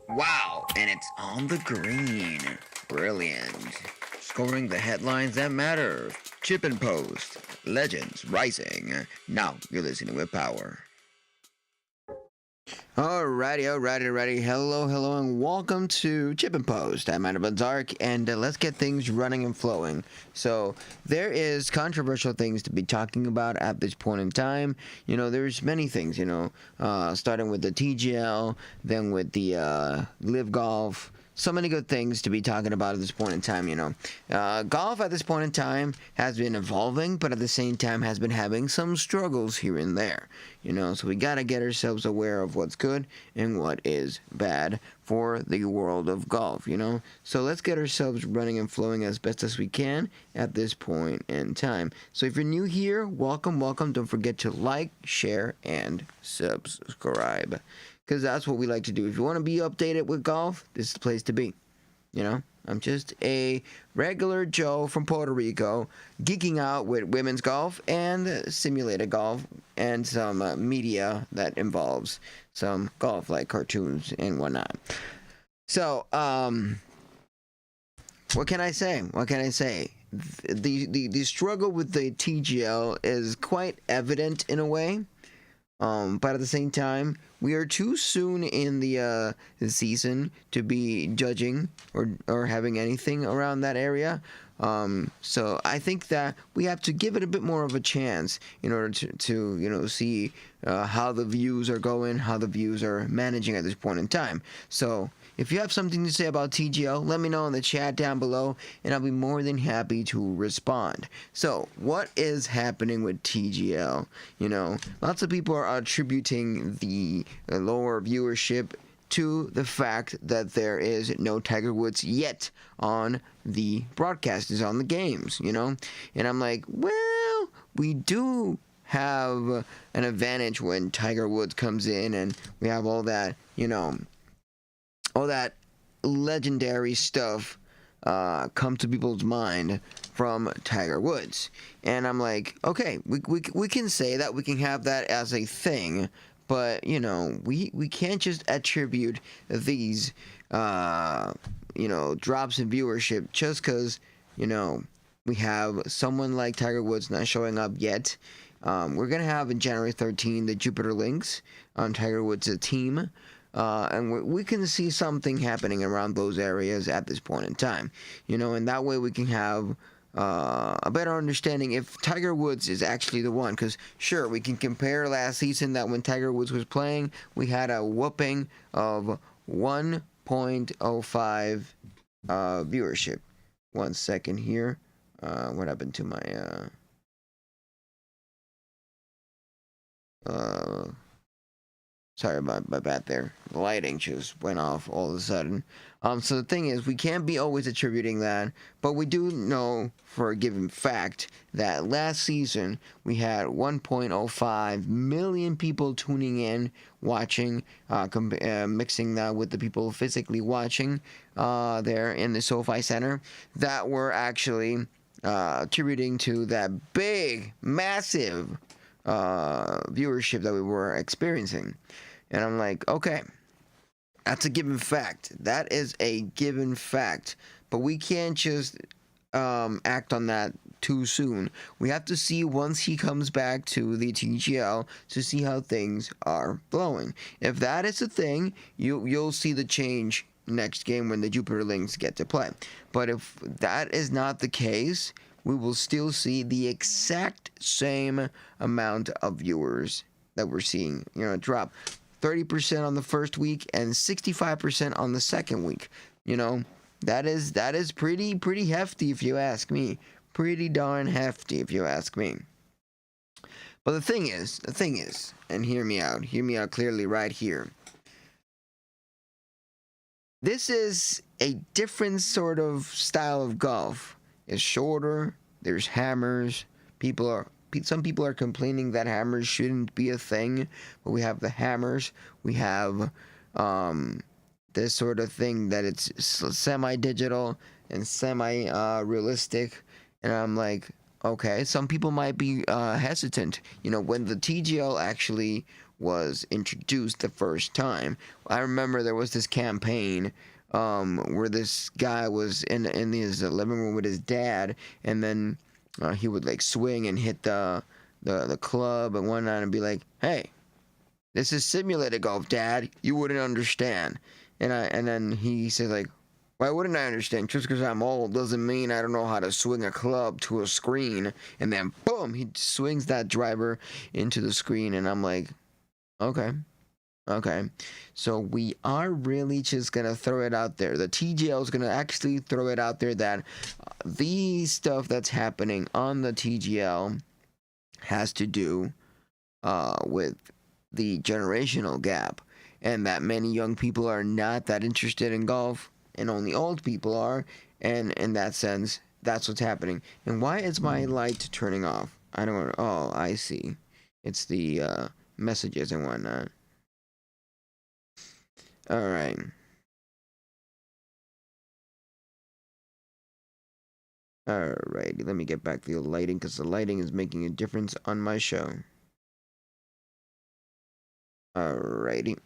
Wow, and it's on the green. Brilliant. Scoring the headlines that matter. Chip and Post. Legends rising. Now you're listening with power. Alrighty. Hello, and welcome to Chip and Post. I'm Adam Dark, and let's get things running and flowing. So, there is controversial things to be talking about at this point in time. There's many things, starting with the TGL, then with the Live Golf. So many good things to be talking about at this point in time, Golf at this point in time has been evolving, but at the same time has been having some struggles here and there, So we gotta get ourselves aware of what's good and what is bad for the world of golf, So let's get ourselves running and flowing as best as we can at this point in time. So if you're new here, welcome. Don't forget to like, share, and subscribe. Because that's what we like to do. If you want to be updated with golf, this is the place to be. I'm just a regular Joe from Puerto Rico, geeking out with women's golf and simulated golf and some media that involves some golf, like cartoons and whatnot. So, what can I say? The struggle with the TGL is quite evident in a way. But at the same time, we are too soon in the season to be judging or having anything around that area. So I think that we have to give it a bit more of a chance in order to see how the views are going, how the views are managing at this point in time. So if you have something to say about TGL, let me know in the chat down below, and I'll be more than happy to respond. So, what is happening with TGL? Lots of people are attributing the lower viewership to the fact that there is no Tiger Woods yet on the broadcasters, on the games, And I'm like, well, we do have an advantage when Tiger Woods comes in and we have all that, all that legendary stuff come to people's mind from Tiger Woods. And I'm like, okay, we can say that, we can have that as a thing, but, we can't just attribute these, drops in viewership just because, we have someone like Tiger Woods not showing up yet. We're going to have in January 13 the Jupiter Links on Tiger Woods' team. And we can see something happening around those areas at this point in time, and that way we can have a better understanding if Tiger Woods is actually the one. Because sure, we can compare last season that when Tiger Woods was playing, we had a whooping of 1.05 viewership. 1 second here. What happened to my sorry about my bad there. The lighting just went off all of a sudden. So the thing is, we can't be always attributing that, but we do know for a given fact that last season we had 1.05 million people tuning in, watching, mixing that with the people physically watching there in the SoFi Center that were actually attributing to that big, massive viewership that we were experiencing. And I'm like, okay, that's a given fact. That is a given fact. But we can't just act on that too soon. We have to see once he comes back to the TGL to see how things are flowing. If that is a thing, you'll see the change next game when the Jupiter Links get to play. But if that is not the case, we will still see the exact same amount of viewers that we're seeing, drop 30% on the first week and 65% on the second week. That is pretty hefty if you ask me. Pretty darn hefty if you ask me. But the thing is, and hear me out clearly right here. This is a different sort of style of golf. It's shorter. There's hammers. Some people are complaining that hammers shouldn't be a thing, but we have the hammers. We have this sort of thing that it's semi-digital and semi-realistic. And I'm like, okay, some people might be hesitant. When the TGL actually was introduced the first time. I remember there was this campaign where this guy was in his living room with his dad, and then he would like swing and hit the club and whatnot, and be like, "Hey, this is simulated golf, Dad. You wouldn't understand." And then he said like, "Why wouldn't I understand? Just because I'm old doesn't mean I don't know how to swing a club to a screen." And then boom, he swings that driver into the screen, and I'm like, okay. Okay, so we are really just gonna throw it out there. The TGL is gonna actually throw it out there that the stuff that's happening on the TGL has to do with the generational gap, and that many young people are not that interested in golf, and only old people are, and in that sense, that's what's happening. And why is my light turning off? I don't. Oh, I see. It's the messages and whatnot. All right. Alrighty, let me get back to the lighting because the lighting is making a difference on my show. Alrighty.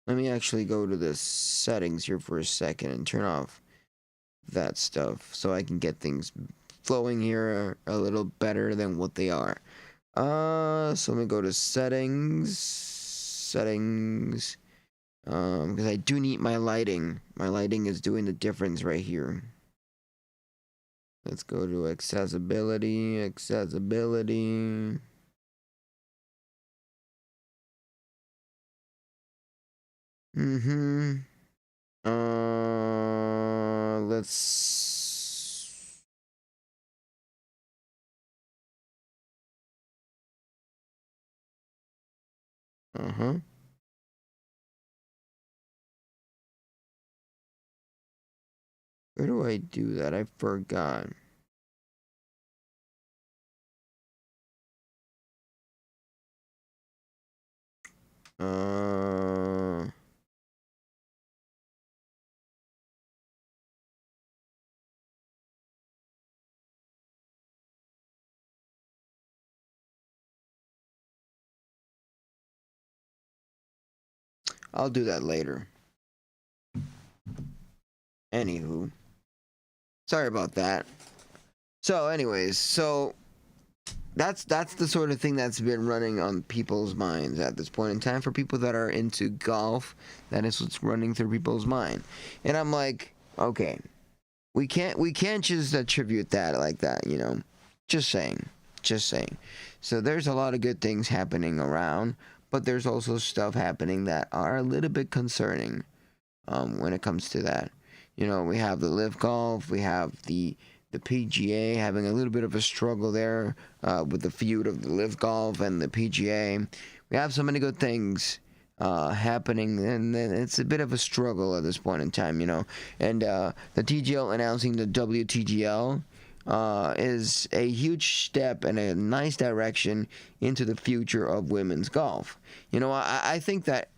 Let me actually go to the settings here for a second and turn off that stuff so I can get things flowing here a little better than what they are. So let me go to settings. Because I do need my lighting. My lighting is doing the difference right here. Let's go to accessibility. Let's. Where do I do that? I forgot. I'll do that later. Anywho. Sorry about that. So, anyways, that's the sort of thing that's been running on people's minds at this point in time. For people that are into golf, that is what's running through people's mind. And I'm like, okay, we can't just attribute that like that, you know. Just saying. So there's a lot of good things happening around, but there's also stuff happening that are a little bit concerning when it comes to that. You know, we have the Live Golf, we have the PGA having a little bit of a struggle there with the feud of the Live Golf and the PGA. We have so many good things happening, and it's a bit of a struggle at this point in time, you know. And the TGL announcing the WTGL is a huge step and a nice direction into the future of women's golf. You know, I think that,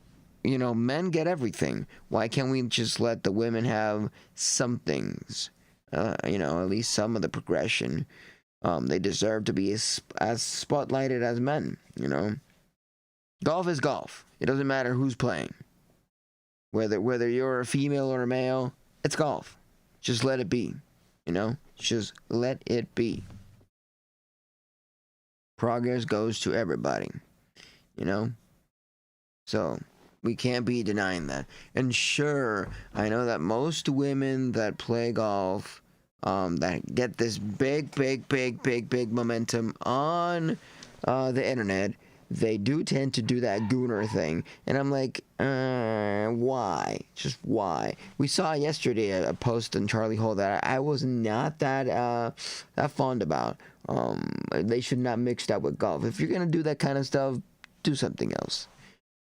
you know, men get everything. Why can't we just let the women have some things? You know, at least some of the progression. They deserve to be as spotlighted as men, you know. Golf is golf. It doesn't matter who's playing. Whether you're a female or a male, it's golf. Just let it be, you know? Just let it be. Progress goes to everybody, you know? So, we can't be denying that. And sure, I know that most women that play golf, that get this big momentum on the internet, they do tend to do that gooner thing. And I'm like, why? Just why? We saw yesterday a post on Charlie Hall that I was not that fond about. They should not mix that with golf. If you're gonna do that kind of stuff, do something else.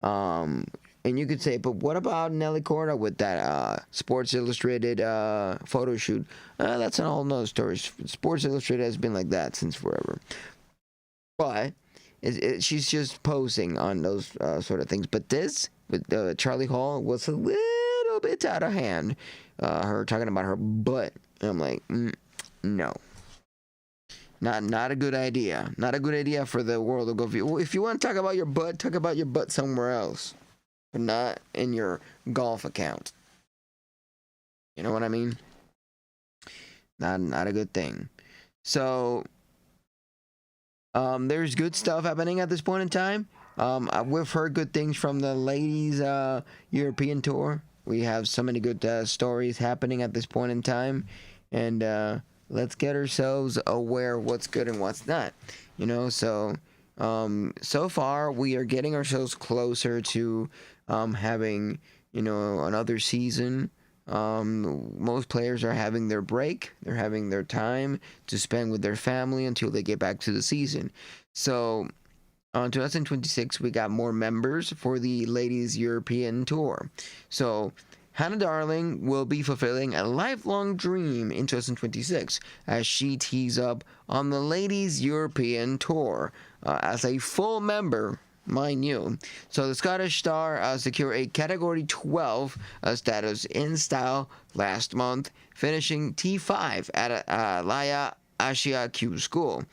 And you could say, but what about Nelly Corda with that Sports Illustrated photo shoot? That's an whole nother story. Sports Illustrated has been like that since forever. But she's just posing on those sort of things. But this, with Charlie Hall, was a little bit out of hand. Her talking about her butt. And I'm like, no. Not a good idea. Not a good idea for the world to go. If you want to talk about your butt somewhere else, but not in your golf account. You know what I mean? Not a good thing. So there's good stuff happening at this point in time. We've heard good things from the ladies European tour. We have so many good stories happening at this point in time, and let's get ourselves aware of what's good and what's not. So far we are getting ourselves closer to having another season. Most players are having their break. They're having their time to spend with their family until they get back to the season. So on 2026, we got more members for the Ladies European Tour. So Hannah Darling will be fulfilling a lifelong dream in 2026 as she tees up on the Ladies European Tour as a full member, mind you. So the Scottish star secured a Category 12 status in style last month, finishing T5 at Laya Ashia Q School,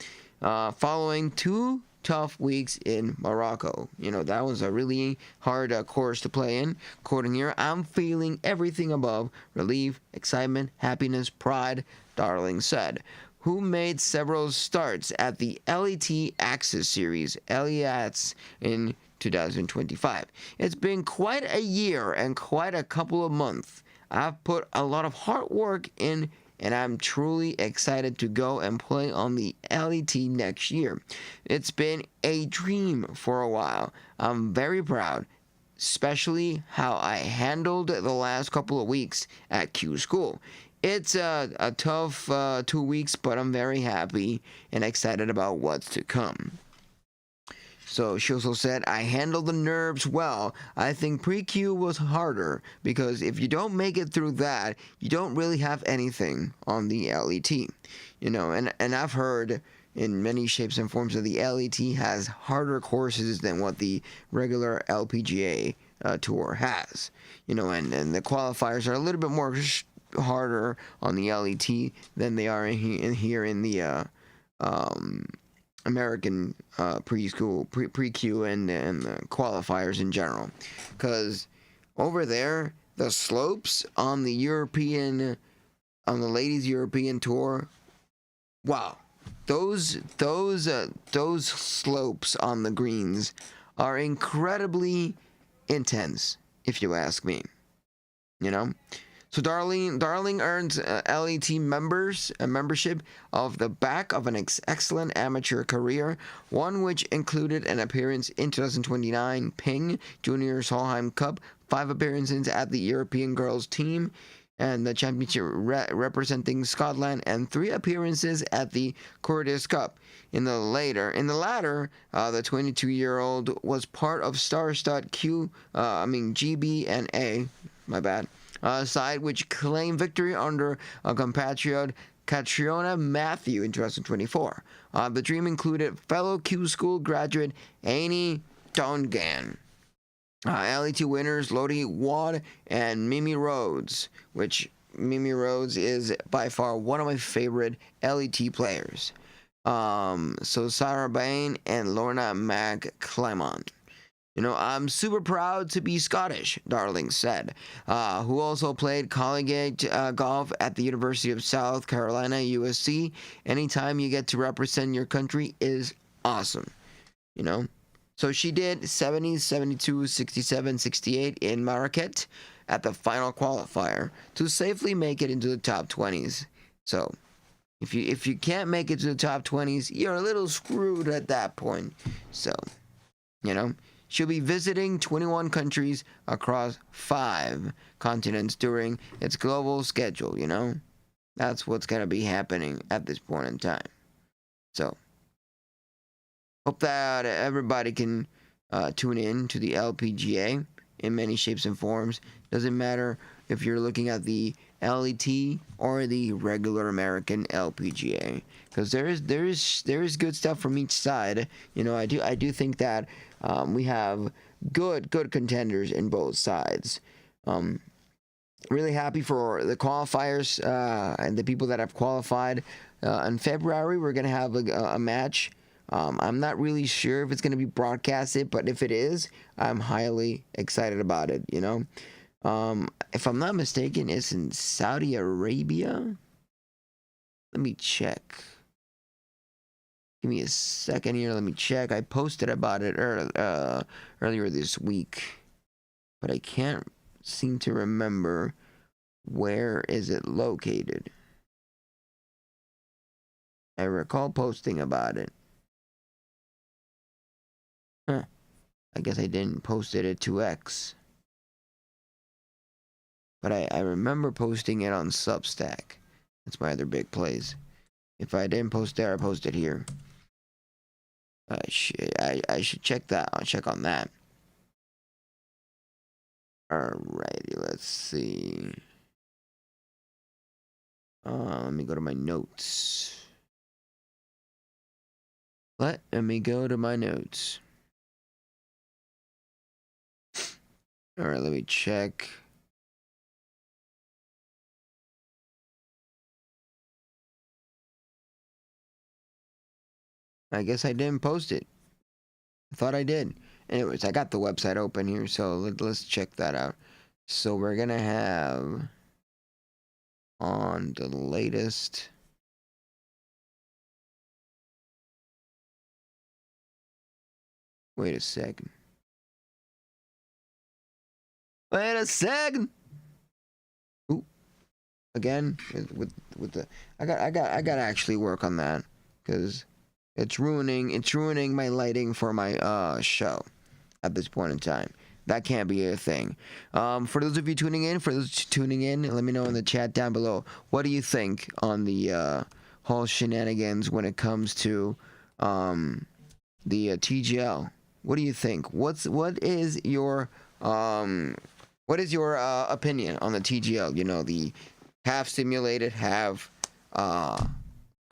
following 2 tough weeks in Morocco. That was a really hard course to play in. Quoting here, "I'm feeling everything above relief, excitement, happiness, pride," Darling said, who made several starts at the LET Axis Series, LEATS, in 2025. "It's been quite a year and quite a couple of months. I've put a lot of hard work in, and I'm truly excited to go and play on the LET next year. It's been a dream for a while. I'm very proud, especially how I handled the last couple of weeks at Q School. It's a tough 2 weeks, but I'm very happy and excited about what's to come." So she also said, "I handled the nerves well. I think pre-Q was harder because if you don't make it through that, you don't really have anything on the LET. And I've heard in many shapes and forms that the LET has harder courses than what the regular LPGA tour has. And the qualifiers are a little bit more harder on the LET than they are here in the American pre-Q and the qualifiers in general, because over there the slopes on the Ladies European Tour, wow, those slopes on the greens are incredibly intense, if you ask me. So Darling earns LET membership off the back of an excellent amateur career, one which included an appearance in 2029 Ping Junior Solheim Cup, 5 appearances at the European Girls Team and the championship representing Scotland, and 3 appearances at the Curtis Cup. In the latter, the 22-year-old was part of star-stud GB and A, my bad, side which claimed victory under a compatriot Catriona Matthew in 2024. The dream included fellow Q School graduate Annie Dongan, LET winners Lottie Wad and Mimi Rhodes, which Mimi Rhodes is by far one of my favorite LET players. So Sarah Bain and Lorna McClymont. "I'm super proud to be Scottish," Darling said, who also played collegiate golf at the University of South Carolina, USC. "Anytime you get to represent your country is awesome." So she did 70, 72, 67, 68 in Marrakech at the final qualifier to safely make it into the top 20s. So if you can't make it to the top 20s, you're a little screwed at that point. So, she'll be visiting 21 countries across 5 continents during its global schedule, That's what's going to be happening at this point in time. So, hope that everybody can tune in to the LPGA in many shapes and forms. Doesn't matter if you're looking at the LET or the regular American LPGA, because there is good stuff from each side. I do think that we have good contenders in both sides. Really happy for the qualifiers and the people that have qualified in February we're gonna have a match. I'm not really sure if it's gonna be broadcasted, but if it is, I'm highly excited about it. If I'm not mistaken, it's in Saudi Arabia. Let me check. Give me a second here. Let me check. I posted about it earlier this week, but I can't seem to remember where is it located. I recall posting about it. Huh. I guess I didn't post it to X. But I remember posting it on Substack. That's my other big place. If I didn't post there, I posted here. I should check that. I'll check on that. Alrighty, let's see. Let me go to my notes. Let me go to my notes. Alright, let me check. I guess I didn't post it. I thought I did. Anyways, I got the website open here, so let's check that out. So we're gonna have on the latest. Wait a second. Wait a second. Ooh. Again with the I got to actually work on that because it's ruining my lighting for my show at this point in time. That can't be a thing. For those of you tuning in, let me know in the chat down below. What do you think on the whole shenanigans when it comes to the TGL? What do you think? What is your opinion on the TGL? You know, the half simulated, half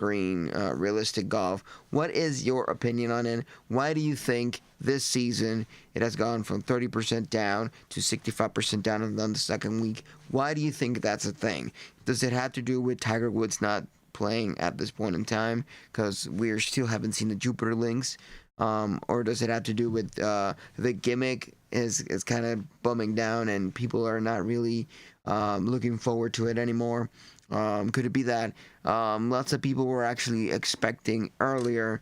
green realistic golf. What is your opinion on it? Why do you think this season it has gone from 30% down to 65% down on the second week? Why do you think that's a thing? Does it have to do with Tiger Woods not playing at this point in time because we still haven't seen the Jupiter links? Or does it have to do with the gimmick is kind of bumming down and people are not really looking forward to it anymore? Could it be that lots of people were actually expecting earlier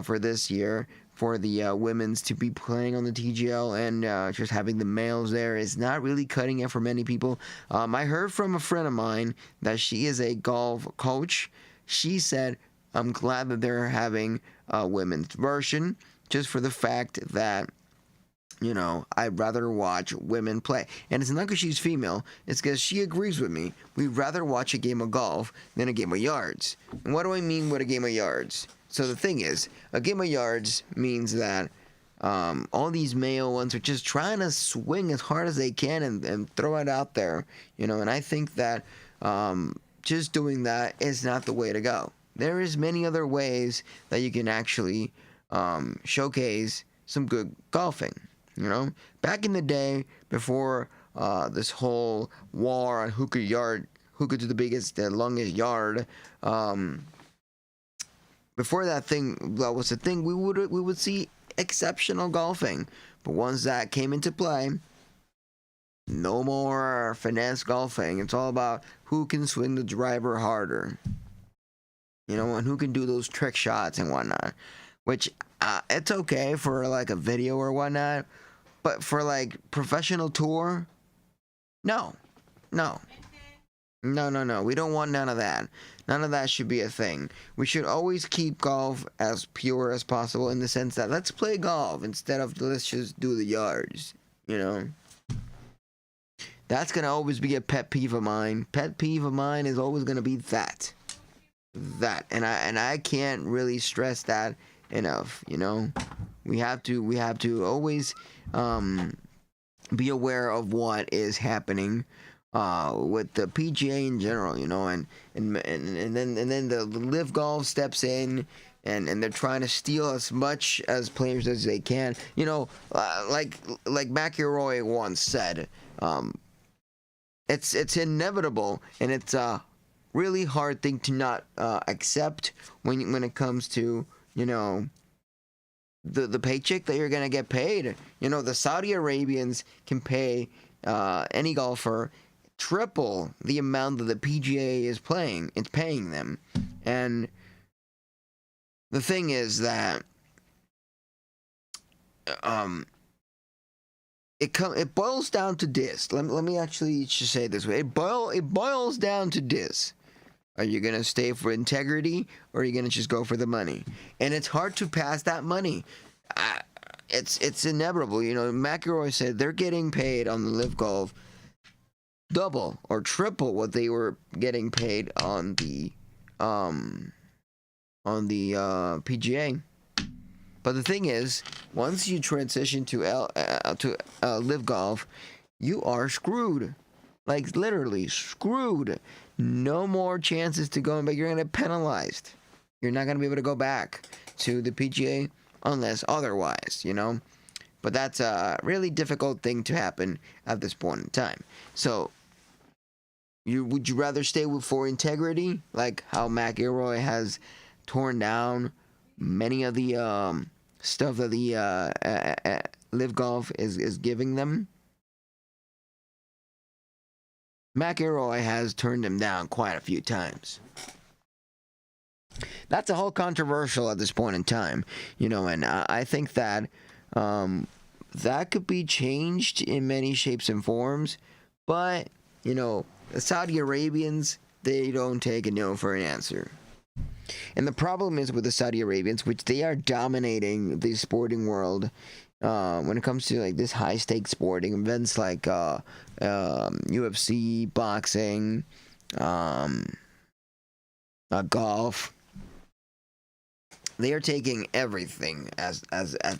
for this year for the women's to be playing on the TGL and just having the males there is not really cutting it for many people? I heard from a friend of mine that she is a golf coach. She said, I'm glad that they're having a women's version just for the fact that, you know, I'd rather watch women play. And it's not because she's female, it's because she agrees with me. We'd rather watch a game of golf than a game of yards. And what do I mean with a game of yards? So the thing is, a game of yards means that all these male ones are just trying to swing as hard as they can and throw it out there, you know, and I think that just doing that is not the way to go. There is many other ways that you can actually showcase some good golfing. You know, back in the day, before this whole war on who could do the biggest, the longest yard, before that was the thing, we would see exceptional golfing. But once that came into play, no more finesse golfing. It's all about who can swing the driver harder. You know, and who can do those trick shots and whatnot. Which, it's okay for like a video or whatnot. But for like professional tour, no. We don't want none of that. None of that should be a thing. We should always keep golf as pure as possible in the sense that let's play golf instead of let's just do the yards. You know, that's gonna always be a pet peeve of mine. Pet peeve of mine is always gonna be that, and I can't really stress that enough. You know, we have to always be aware of what is happening with the PGA in general, you know, and then the Live Golf steps in and they're trying to steal as much as players as they can, you know, like McIlroy once said, it's inevitable and it's really hard thing to not accept when it comes to, you know, the paycheck that you're gonna get paid. You know, the Saudi Arabians can pay any golfer triple the amount that the PGA is paying them. And the thing is that it boils down to this. Let me actually just say it this way. It boils down to this. Are you gonna stay for integrity, or are you gonna just go for the money? And it's hard to pass that money. It's inevitable. You know, McIlroy said they're getting paid on the Live Golf double or triple what they were getting paid on the PGA. But the thing is, once you transition to Live Golf, you are screwed. Like, literally screwed. No more chances to go back. You're going to get penalized. You're not going to be able to go back to the PGA unless otherwise, you know. But that's a really difficult thing to happen at this point in time. So, would you rather stay for integrity, like how McIlroy has torn down many of the stuff that the Live Golf is giving them? McIlroy has turned him down quite a few times. That's a whole controversial at this point in time, you know, and I think that that could be changed in many shapes and forms, but, you know, the Saudi Arabians, they don't take a no for an answer. And the problem is with the Saudi Arabians, which they are dominating the sporting world when it comes to like this high stakes sporting events like UFC, boxing, golf. They are taking everything as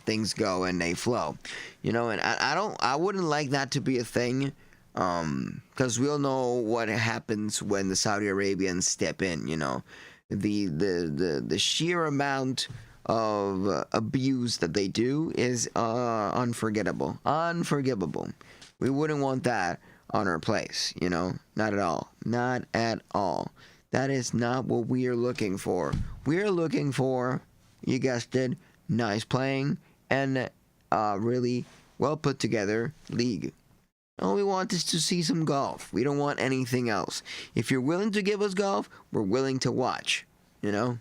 things go and they flow, you know. And I wouldn't like that to be a thing, because we all know what happens when the Saudi Arabians step in, you know. The sheer amount of abuse that they do is unforgettable, unforgivable. We wouldn't want that on our place, you know, not at all, not at all. That is not what we are looking for. We are looking for, you guessed it, nice playing and really well put together league. All we want is to see some golf. We don't want anything else. If you're willing to give us golf, we're willing to watch. You know?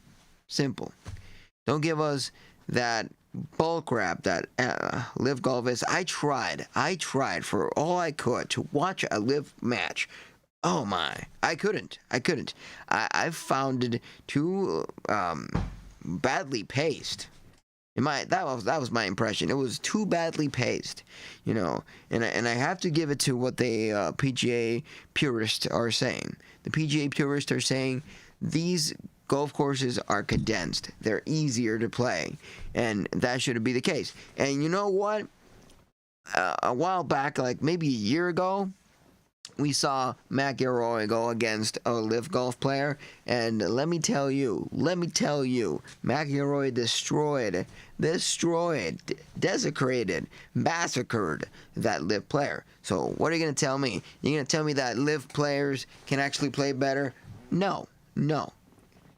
Simple. Don't give us that bull crap that Live Golf is. I tried for all I could to watch a Live match. Oh my. I couldn't. I found it too badly paced. That was my impression. It was too badly paced, you know. And I have to give it to what the PGA purists are saying. The PGA purists are saying these golf courses are condensed. They're easier to play, and that shouldn't be the case. And you know what? A while back, like maybe a year ago, we saw McIlroy go against a Live Golf player, and let me tell you, McIlroy destroyed, desecrated, massacred that Live player. So what are you going to tell me? You're going to tell me that Live players can actually play better? No.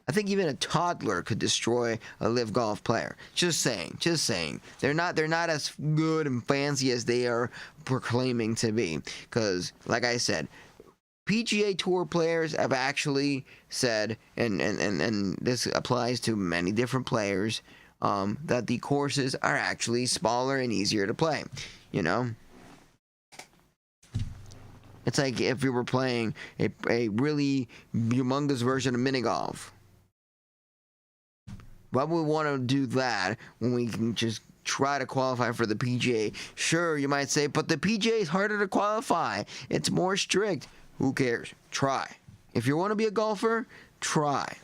I think even a toddler could destroy a Live Golf player. Just saying. They're not as good and fancy as they are proclaiming to be. Because, like I said, PGA Tour players have actually said, and this applies to many different players, that the courses are actually smaller and easier to play. You know? It's like if we were playing a really humongous version of mini golf. Why would we want to do that when we can just try to qualify for the PGA? Sure, you might say, but the PGA is harder to qualify. It's more strict. Who cares? Try. If you want to be a golfer, try.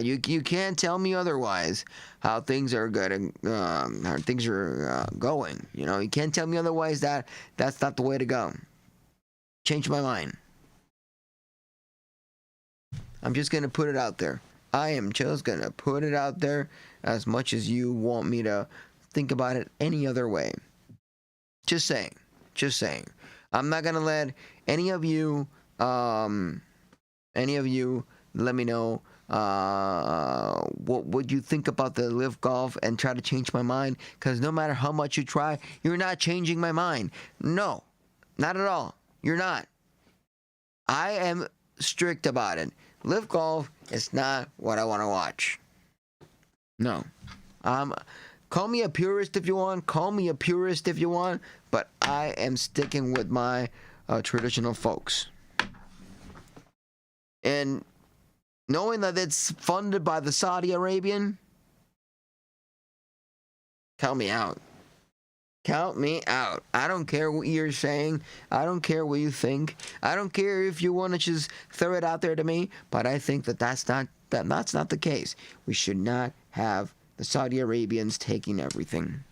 You can't tell me otherwise how things are good and how things are going. You know, you can't tell me otherwise that that's not the way to go. Change my mind. I'm just going to put it out there. I am just going to put it out there as much as you want me to think about it any other way. Just saying. I'm not going to let any of you Any of you, let me know what would you think about the live golf and try to change my mind, because no matter how much you try, you're not changing my mind. No, not at all. You're not. I am strict about it. Live golf is not what I want to watch. No. Call me a purist if you want. Call me a purist if you want. But I am sticking with my traditional folks. And knowing that it's funded by the Saudi Arabian, count me out. Count me out. I don't care what you're saying. I don't care what you think. I don't care if you want to just throw it out there to me. But I think that's not the case. We should not have the Saudi Arabians taking everything.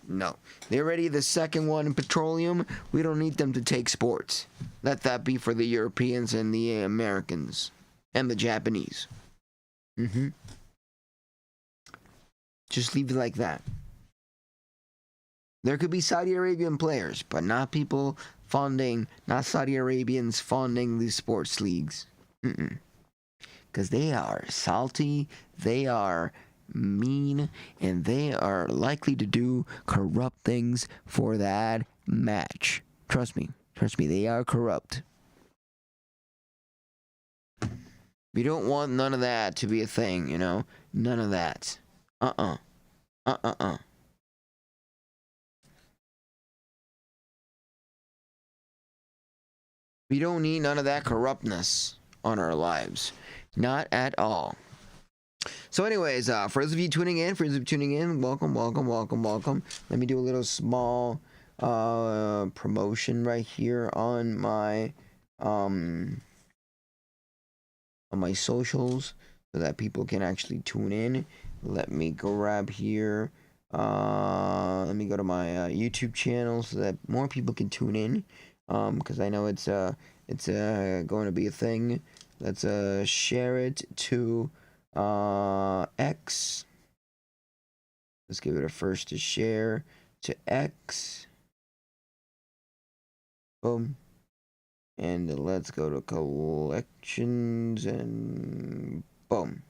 No. They're already the second one in petroleum. We don't need them to take sports. Let that be for the Europeans and the Americans. And the Japanese. Just leave it like that. There could be Saudi Arabian players, but not people funding, not Saudi Arabians funding these sports leagues. Because they are salty, they are mean, and they are likely to do corrupt things for that match. Trust me, they are corrupt. We don't want none of that to be a thing, you know? None of that. We don't need none of that corruptness on our lives. Not at all. So anyways, for those of you tuning in, welcome. Let me do a little small promotion right here on my socials so that people can actually tune in. Let me grab here. Let me go to my YouTube channel so that more people can tune in. Because I know it's going to be a thing. Let's share it to X. Let's give it a first to share to X. Boom. And let's go to collections and boom.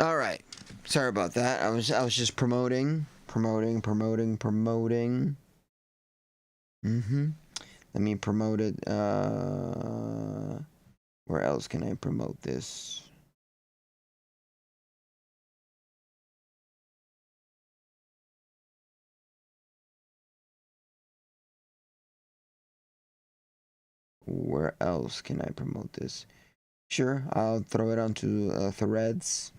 All right. Sorry about that. I was just promoting. Let me promote it. Where else can I promote this? Where else can I promote this? Sure, I'll throw it onto Threads.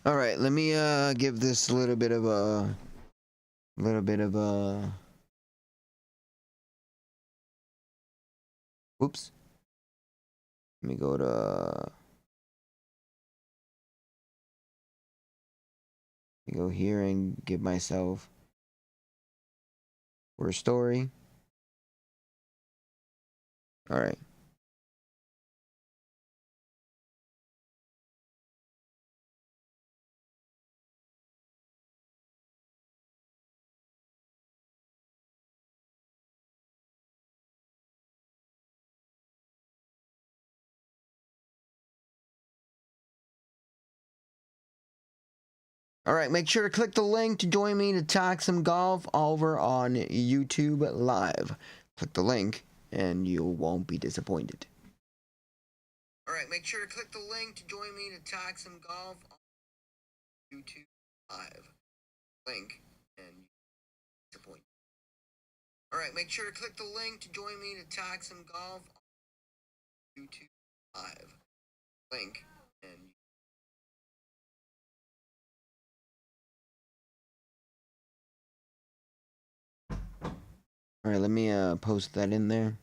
All right, let me give this a little bit of a whoops. Let me go to Go here and give myself for a story. All right. All right, make sure to click the link to join me to talk some golf over on YouTube Live. Click the link and you won't be disappointed. All right, make sure to click the link to join me to talk some golf on YouTube Live. Link and you won't be disappointed. All right, make sure to click the link to join me to talk some golf on YouTube Live. Link and all right, let me post that in there.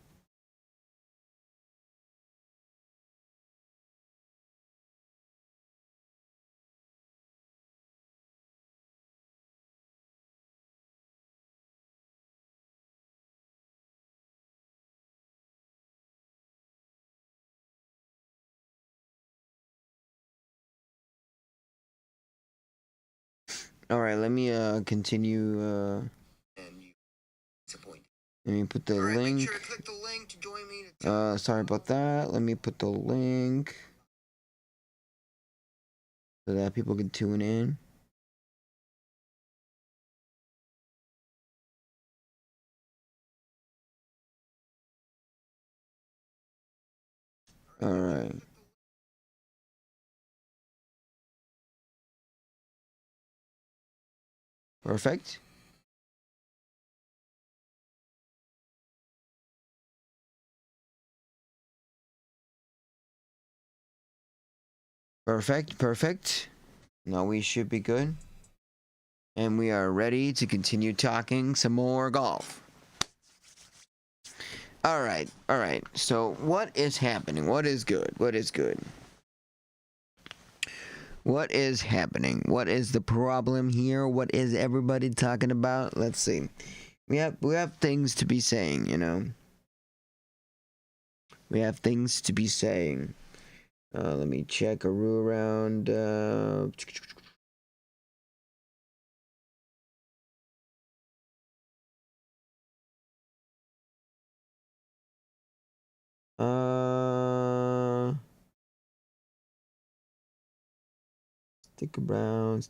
All right, let me continue. And you disappointed. Let me put the link. Make sure to click the link to join me to sorry about that. Let me put the link so that people can tune in. All right. Perfect. Perfect. Now we should be good. And we are ready to continue talking some more golf. All right. So what is happening? What is good? What is happening? What is the problem here? What is everybody talking about? Let's see. We have things to be saying, you know. We have things to be saying. Let me check around. Stick around.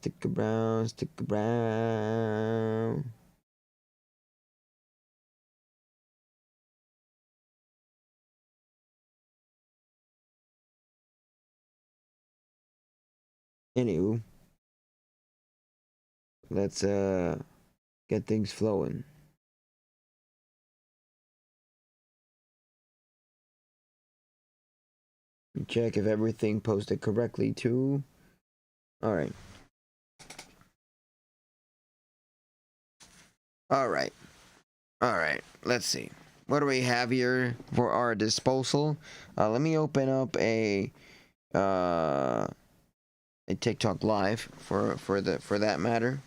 Anywho, let's get things flowing. Check if everything posted correctly too. All right. Let's see. What do we have here for our disposal? Let me open up a TikTok live for that matter.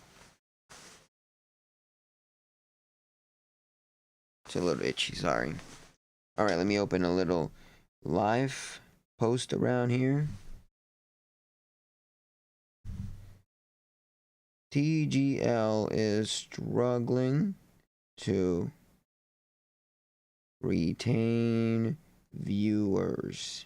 It's a little itchy, sorry. All right, let me open a little live post around here. TGL is struggling to retain viewers.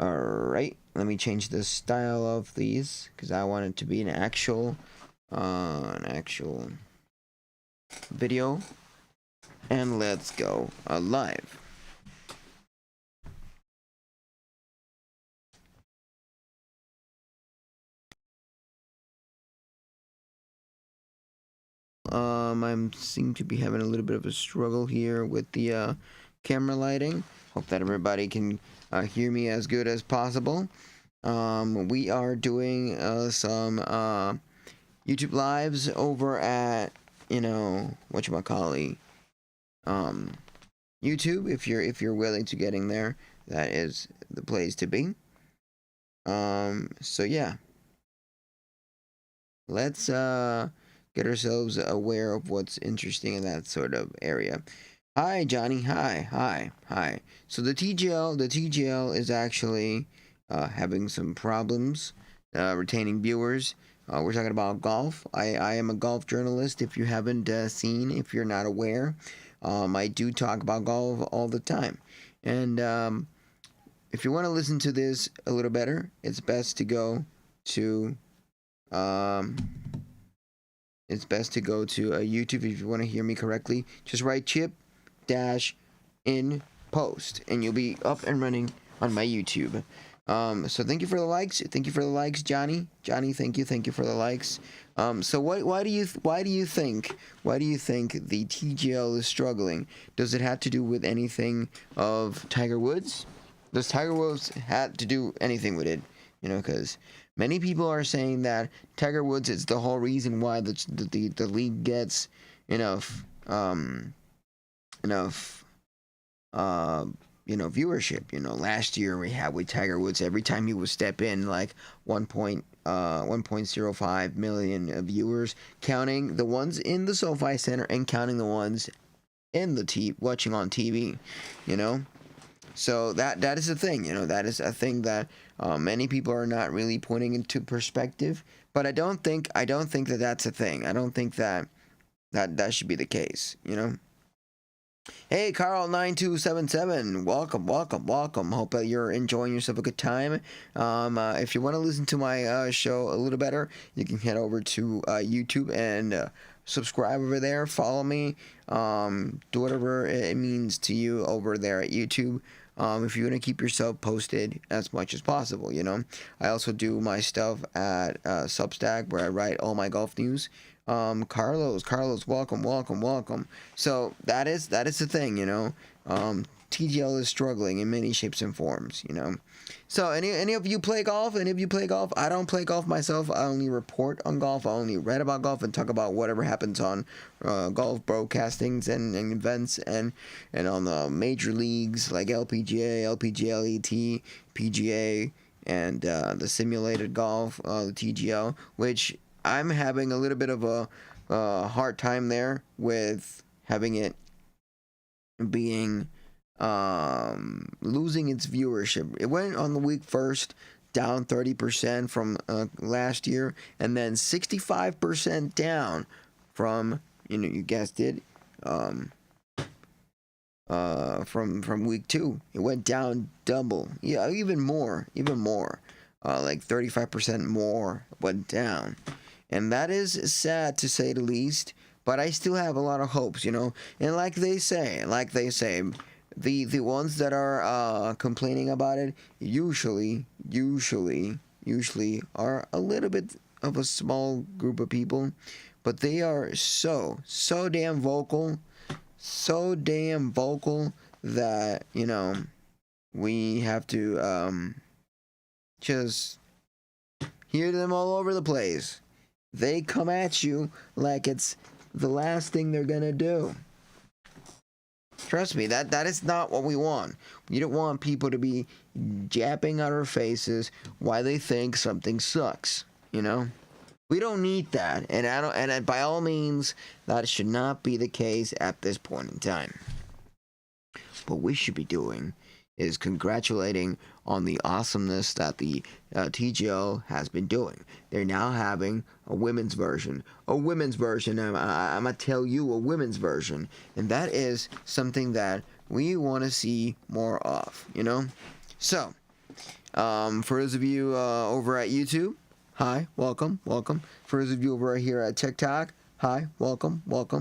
Alright, let me change the style of these because I want it to be an actual video. And let's go live. I seem to be having a little bit of a struggle here with the camera lighting. Hope that everybody can hear me as good as possible. We are doing some YouTube lives over at whatchamacallit, YouTube. If you're willing to getting there, that is the place to be. So yeah, let's get ourselves aware of what's interesting in that sort of area. Hi, Johnny. Hi. So the TGL is actually having some problems retaining viewers. We're talking about golf. I am a golf journalist. If you haven't seen, if you're not aware, I do talk about golf all the time. And if you want to listen to this a little better, it's best to go to YouTube. If you want to hear me correctly, just write Chip dash in post and you'll be up and running on my YouTube. So thank you for the likes. Thank you for the likes, Johnny. Thank you for the likes. So why do you think the TGL is struggling? Does it have to do with anything of Tiger Woods? Does Tiger Woods have to do anything with it? Because many people are saying that Tiger Woods is the whole reason why the league gets enough viewership. Last year we had with Tiger Woods, every time he would step in, like 1.05 million viewers, counting the ones in the SoFi Center and counting the ones in the watching on TV. So that is a thing. That is a thing that many people are not really putting into perspective. But I don't think that that's a thing. I don't think that should be the case. Hey, Carl9277, welcome. Hope that you're enjoying yourself a good time. If you want to listen to my show a little better, you can head over to YouTube and subscribe over there. Follow me. Do whatever it means to you over there at YouTube. If you want to keep yourself posted as much as possible, I also do my stuff at Substack, where I write all my golf news. Carlos, welcome. So that is the thing, TGL is struggling in many shapes and forms, So any of you play golf? I don't play golf myself. I only report on golf. I only read about golf and talk about whatever happens on golf broadcastings and events and on the major leagues like LPGA, LPGA, PGA, and the simulated golf, the TGL, which I'm having a little bit of a hard time there with having it being losing its viewership. It went on the week first down 30% from last year, and then 65% down from you guessed it from week 2. It went down double, even more, like 35% more went down. And that is sad to say the least, but I still have a lot of hopes, And like they say, the ones that are complaining about it usually are a little bit of a small group of people, but they are so damn vocal, that we have to just hear them all over the place. They come at you like it's the last thing they're gonna do. Trust me, that is not what we want. We don't want people to be japping at our faces why they think something sucks. We don't need that, and by all means, that should not be the case at this point in time. What we should be doing is congratulating on the awesomeness that the TGL has been doing. They're now having a women's version. I'm going to tell you a women's version. And that is something that we want to see more of, So, for those of you over at YouTube, hi, welcome. For those of you over here at TikTok, hi, welcome. If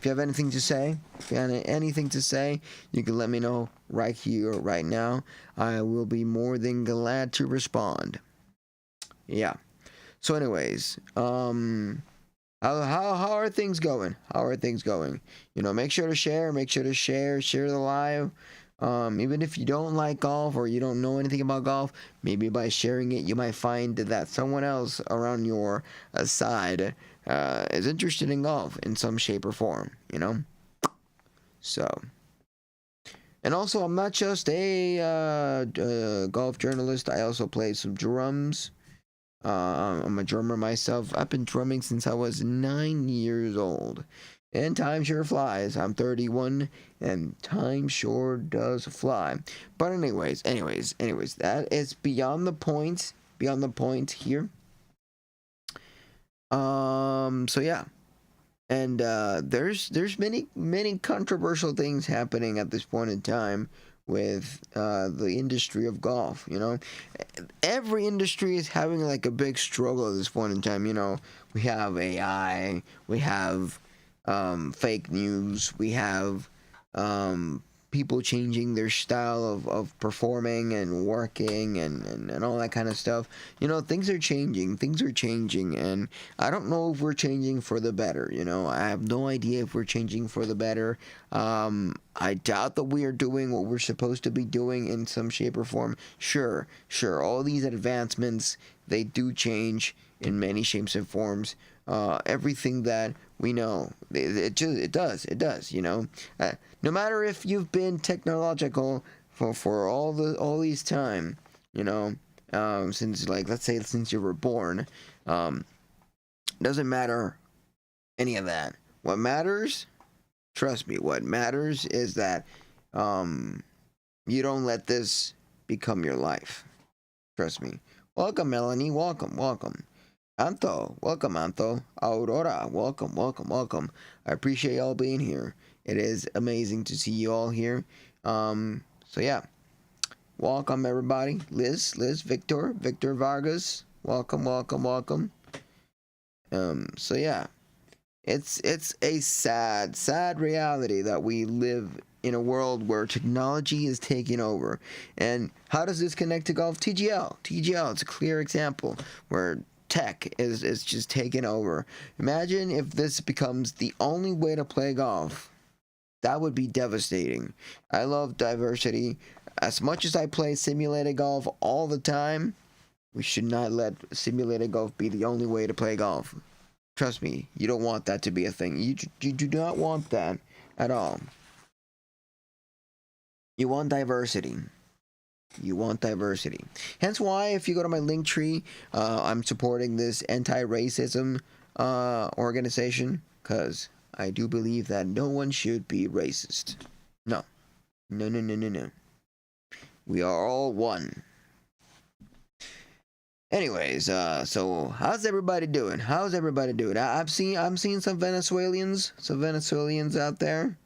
you have anything to say, you can let me know right here, right now. I will be more than glad to respond. Yeah. So anyways, how are things going? Make sure to share the live. Even if you don't like golf or you don't know anything about golf, maybe by sharing it, you might find that someone else around your side is interested in golf in some shape or form, you know? So, and also, I'm not just a golf journalist, I also play some drums. I'm a drummer myself. I've been drumming since I was 9 years old. And time sure flies. I'm 31 and time sure does fly. But anyways, that is beyond the point. Beyond the point here. So yeah. And there's many controversial things happening at this point in time with the industry of golf. You know, every industry is having like a big struggle at this point in time. You know, we have AI, we have fake news, we have people changing their style of performing and working and all that kind of stuff. You know, things are changing, and I don't know if we're changing for the better. You know, I have no idea if we're changing for the better. I doubt that we are doing what we're supposed to be doing in some shape or form. Sure, all these advancements, they do change in many shapes and forms. Everything that we know, it does. You know, no matter if you've been technological for all these time, you know, since, like, let's say since you were born, doesn't matter any of that. What matters, trust me, what matters is that you don't let this become your life. Trust me. Welcome, Melanie. Welcome. Anto, welcome, Anto. Aurora, welcome. I appreciate y'all being here. It is amazing to see you all here. So yeah, welcome everybody. Liz, Victor Vargas, welcome. So yeah, it's a sad reality that we live in a world where technology is taking over. And how does this connect to golf? TGL, it's a clear example where tech is just taking over. Imagine if this becomes the only way to play golf. That would be devastating. I love diversity. As much as I play simulated golf all the time, we should not let simulated golf be the only way to play golf. Trust me, you don't want that to be a thing. You do not want that at all. You want diversity. Hence why, if you go to my Linktree, I'm supporting this anti-racism organization, because I do believe that no one should be racist. No. We are all one. Anyways, so how's everybody doing? I'm seeing some Venezuelans out there.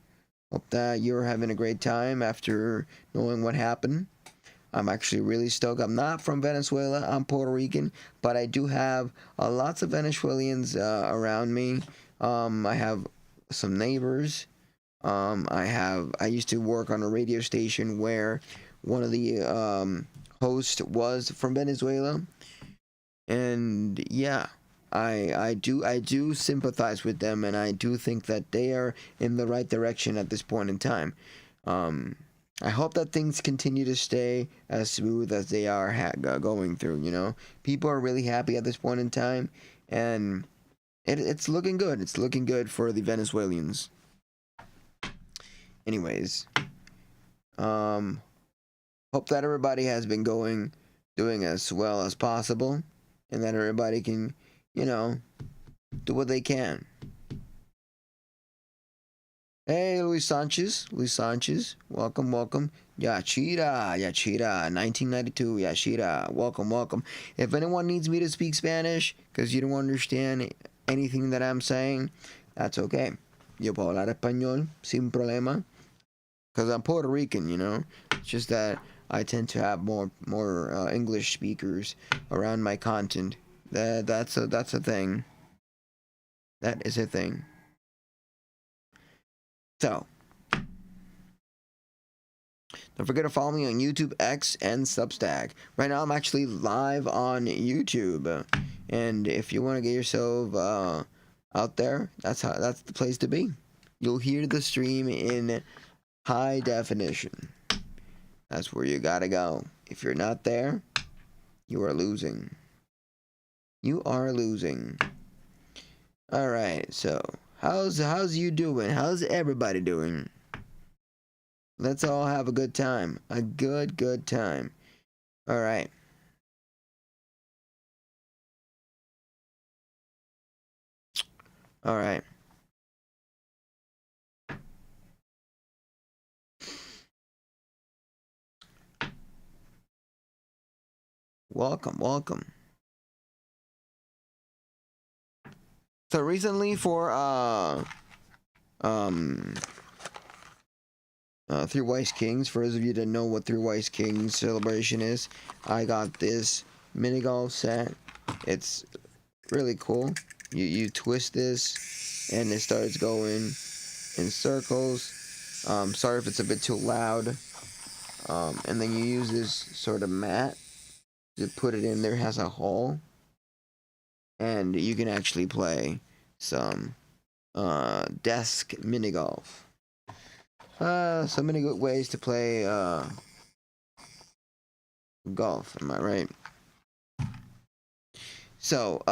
Hope that you're having a great time after knowing what happened. I'm actually really stoked. I'm not from Venezuela. I'm Puerto Rican, but I do have lots of Venezuelans around me. I have some neighbors. I used to work on a radio station where one of the hosts was from Venezuela, and yeah, I do sympathize with them, and I do think that they are in the right direction at this point in time. I hope that things continue to stay as smooth as they are going through. You know, people are really happy at this point in time, and it's looking good. It's looking good for the Venezuelans. Anyways, hope that everybody has been doing as well as possible, and that everybody can, you know, do what they can. Hey, Luis Sanchez, welcome. Yachira, 1992, Yachira, welcome. If anyone needs me to speak Spanish because you don't understand anything that I'm saying, that's okay. Yo puedo hablar español sin problema, because I'm Puerto Rican, you know. It's just that I tend to have more English speakers around my content. That's a thing. That is a thing. So, don't forget to follow me on YouTube, X, and Substack. Right now, I'm actually live on YouTube, and if you want to get yourself out there, that's the place to be. You'll hear the stream in high definition. That's where you gotta go. If you're not there, you are losing. You are losing. All right, so how's you doing? How's everybody doing? Let's all have a good time. A good time. All right. All right. Welcome. So recently for Three Wise Kings, for those of you that know what Three Wise Kings celebration is, I got this mini golf set. It's really cool. You twist this and it starts going in circles. Sorry if it's a bit too loud. And then you use this sort of mat to put it in there. It has a hole, and you can actually play some desk mini golf. So many good ways to play golf. Am I right? So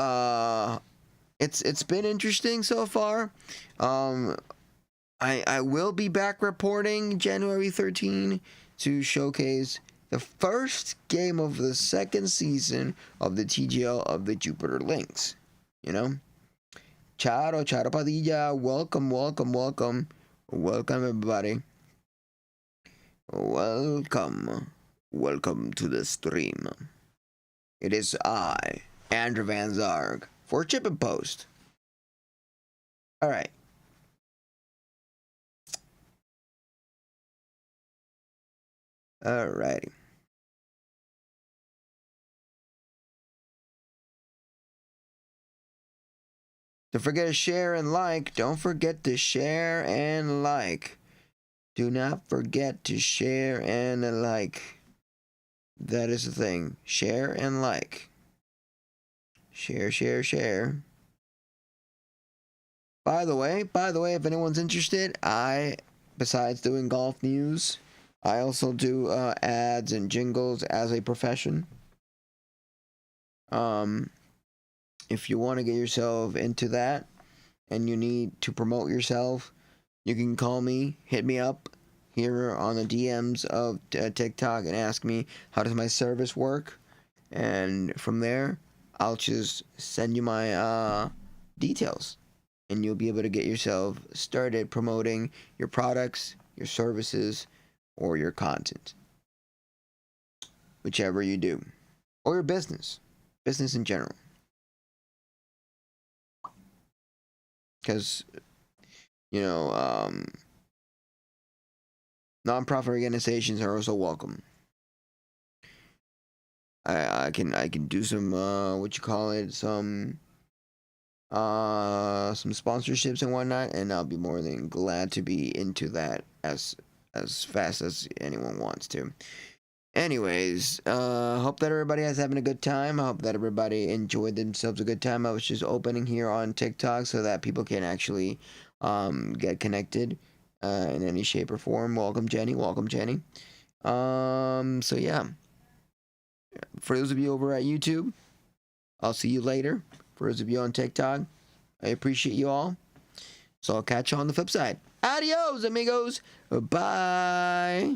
it's been interesting so far. I will be back reporting January 13 to showcase the first game of the second season of the TGL of the Jupiter Lynx. You know? Charo Padilla, welcome everybody. Welcome to the stream. It is I, Andrew Van Zarg, for Chip and Post. Alright. Alrighty. Don't forget to share and like. Don't forget to share and like. Do not forget to share and like. That is the thing. Share and like. Share. By the way, if anyone's interested, besides doing golf news, I also do ads and jingles as a profession. If you want to get yourself into that and you need to promote yourself, you can call me, hit me up here on the DMs of TikTok and ask me how does my service work, and from there I'll just send you my details and you'll be able to get yourself started promoting your products, your services, or your content, whichever you do, or your business in general. Because, you know, nonprofit organizations are also welcome. I can do some some sponsorships and whatnot, and I'll be more than glad to be into that as fast as anyone wants to. Anyways, hope that everybody is having a good time. I hope that everybody enjoyed themselves a good time. I was just opening here on TikTok so that people can actually get connected in any shape or form. Welcome, Jenny. So yeah. For those of you over at YouTube, I'll see you later. For those of you on TikTok, I appreciate you all. So I'll catch you on the flip side. Adios, amigos. Bye.